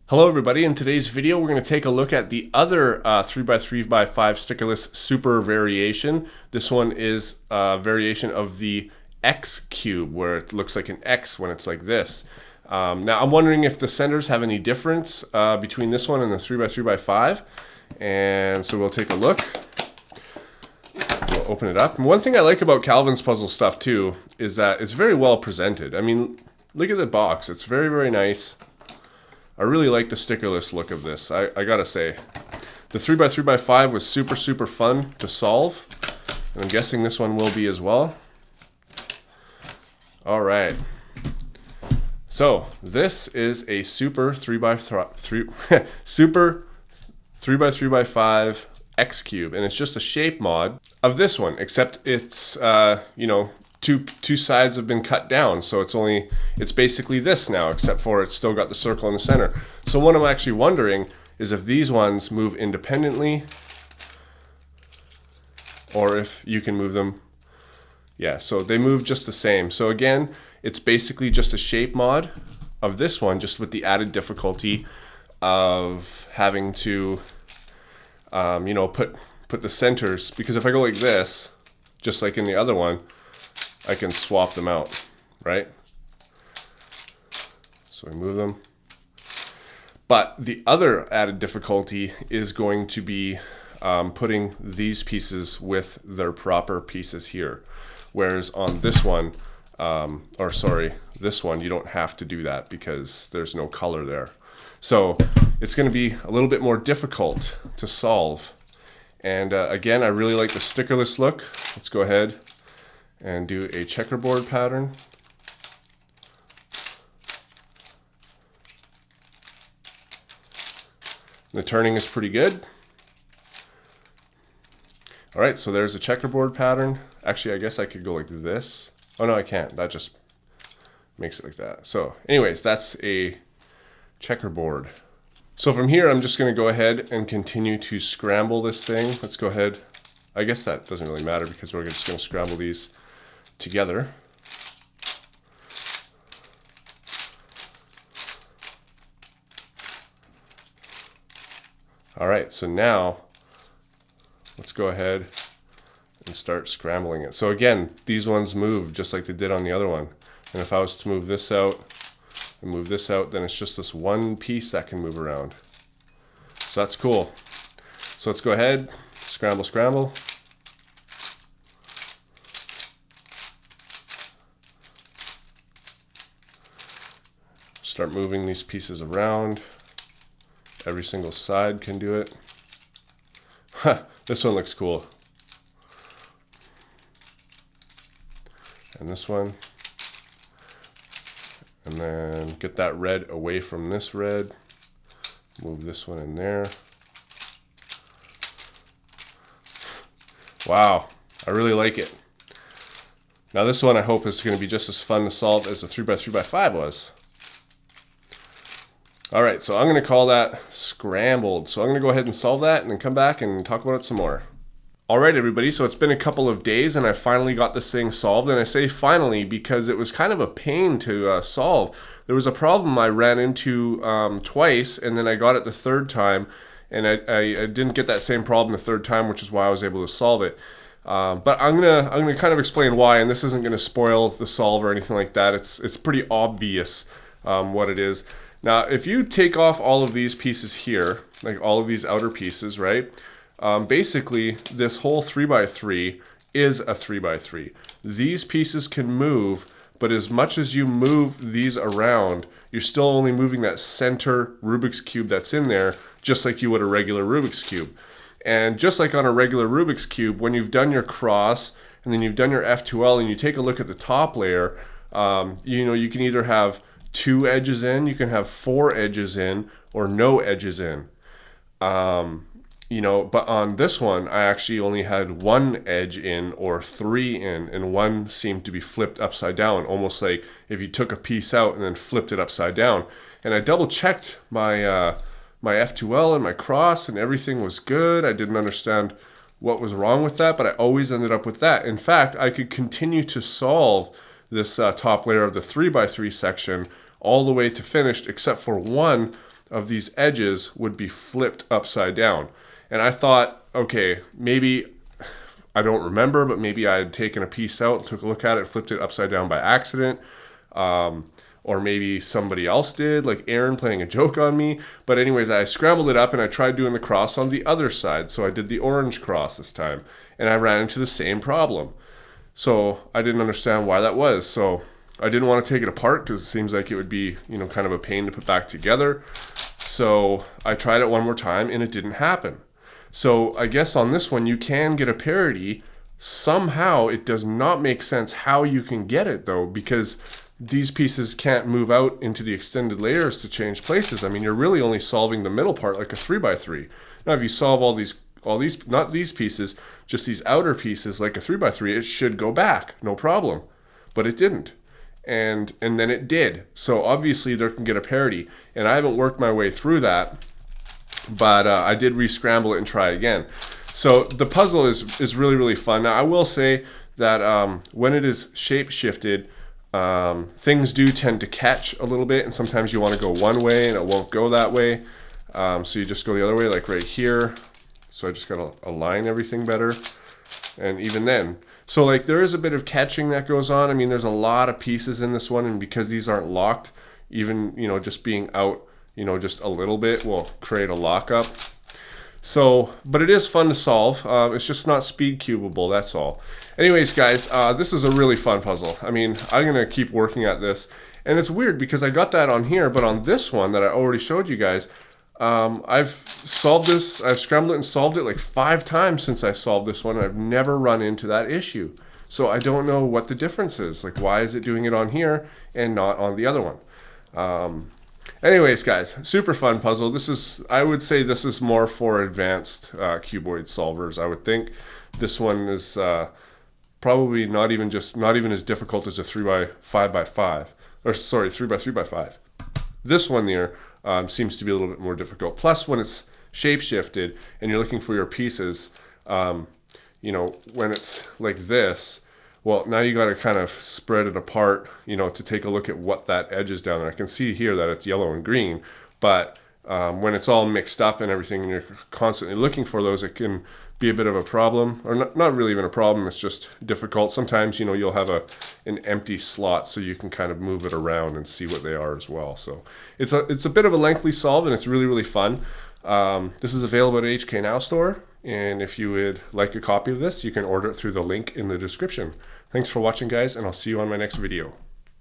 Hello everybody, in today's video we're going to take a look at the other 3x3x5 stickerless super variation. This one is a variation of the X cube where it looks like an X when it's like this. Now I'm wondering if the centers have any difference between this one and the 3x3x5, and so we'll take a look. We'll open it up. And one thing I like about Calvin's puzzle stuff too is that it's very well presented. I mean, look at the box, it's very, very nice. I really like the stickerless look of this, I gotta say. The 3x3x5 was super fun to solve, and I'm guessing this one will be as well. Alright. So, this is a super 3x3x5 X cube, and it's just a shape mod of this one, except it's, two sides have been cut down, so it's basically this now, except for it's still got the circle in the center. So what I'm actually wondering is if these ones move independently or if you can move them. Yeah, so they move just the same. So again, it's basically just a shape mod of this one, just with the added difficulty of having to put the centers, because if I go like this, just like in the other one, I can swap them out, right? So we move them. But the other added difficulty is going to be putting these pieces with their proper pieces here. Whereas on this one, this one, you don't have to do that because there's no color there. So it's going to be a little bit more difficult to solve. And again, I really like the stickerless look. Let's go ahead and do a checkerboard pattern. The turning is pretty good. All right, so there's a checkerboard pattern. Actually, I guess I could go like this. Oh no, I can't. That just makes it like that. So anyways, that's a checkerboard. So from here, I'm just gonna go ahead and continue to scramble this thing. Let's go ahead. I guess that doesn't really matter because we're just gonna scramble these together. All right, so now let's go ahead and start scrambling it. So again, these ones move just like they did on the other one. And if I was to move this out and move this out, then it's just this one piece that can move around. So that's cool. So let's go ahead, scramble. Start moving these pieces around. Every single side can do it. This one looks cool. And this one. And then get that red away from this red. Move this one in there. Wow, I really like it. Now this one I hope is going to be just as fun to solve as the 3x3x5 was. All right, so I'm going to call that scrambled. So I'm going to go ahead and solve that and then come back and talk about it some more. All right, everybody, so it's been a couple of days and I finally got this thing solved. And I say finally because it was kind of a pain to solve. There was a problem I ran into twice, and then I got it the third time, and I didn't get that same problem the third time, which is why I was able to solve it. But I'm gonna kind of explain why, and this isn't going to spoil the solve or anything like that. It's pretty obvious what it is. Now, if you take off all of these pieces here, like all of these outer pieces, right? Basically, this whole 3x3 is a 3x3. These pieces can move, but as much as you move these around, you're still only moving that center Rubik's Cube that's in there, just like you would a regular Rubik's Cube. And just like on a regular Rubik's Cube, when you've done your cross, and then you've done your F2L, and you take a look at the top layer, you can either have 2 edges in, you can have 4 edges in, or no edges in. But on this one, I actually only had 1 edge in or 3 in, and 1 seemed to be flipped upside down, almost like if you took a piece out and then flipped it upside down. And I double checked my my F2L and my cross, and everything was good. I didn't understand what was wrong with that, but I always ended up with that. In fact, I could continue to solve this top layer of the 3x3 section all the way to finished, except for one of these edges would be flipped upside down. And I thought, okay, maybe, I don't remember, but maybe I had taken a piece out, took a look at it, flipped it upside down by accident. Or maybe somebody else did, like Aaron playing a joke on me. But anyways, I scrambled it up and I tried doing the cross on the other side. So I did the orange cross this time, and I ran into the same problem. So I didn't understand why that was. So I didn't want to take it apart because it seems like it would be, kind of a pain to put back together. So I tried it one more time and it didn't happen. So I guess on this one, you can get a parity. Somehow it does not make sense how you can get it though, because these pieces can't move out into the extended layers to change places. I mean, you're really only solving the middle part like a 3x3. Now, if you solve all these, not these pieces, just these outer pieces like a 3x3, it should go back, no problem. But it didn't. And then it did. So obviously there can get a parity. And I haven't worked my way through that, but I did re-scramble it and try again. So the puzzle is really, really fun. Now, I will say that when it is shape shifted, things do tend to catch a little bit, and sometimes you want to go one way and it won't go that way. So you just go the other way, like right here. So I just got to align everything better. And even then, so like there is a bit of catching that goes on. I mean, there's a lot of pieces in this one, and because these aren't locked, even, just being out, just a little bit will create a lockup. So, but it is fun to solve. It's just not speed cubable, that's all. Anyways, guys, this is a really fun puzzle. I mean, I'm going to keep working at this. And it's weird because I got that on here, but on this one that I already showed you guys, I've solved this, I've scrambled it and solved it like 5 times since I solved this one. I've never run into that issue. So I don't know what the difference is. Like, why is it doing it on here and not on the other one? Anyways, guys, super fun puzzle. I would say this is more for advanced cuboid solvers. I would think this one is probably not even as difficult as a 3x5x5, or sorry, 3x3x5. This one there seems to be a little bit more difficult. Plus, when it's shape shifted and you're looking for your pieces, when it's like this, well, now you got to kind of spread it apart, to take a look at what that edge is down there. I can see here that it's yellow and green, but when it's all mixed up and everything and you're constantly looking for those, it can be a bit of a problem, or not really even a problem, it's just difficult. Sometimes, you'll have an empty slot so you can kind of move it around and see what they are as well. So it's a bit of a lengthy solve, and it's really, really fun. This is available at HK Now store, and if you would like a copy of this, you can order it through the link in the description. Thanks for watching, guys, and I'll see you on my next video.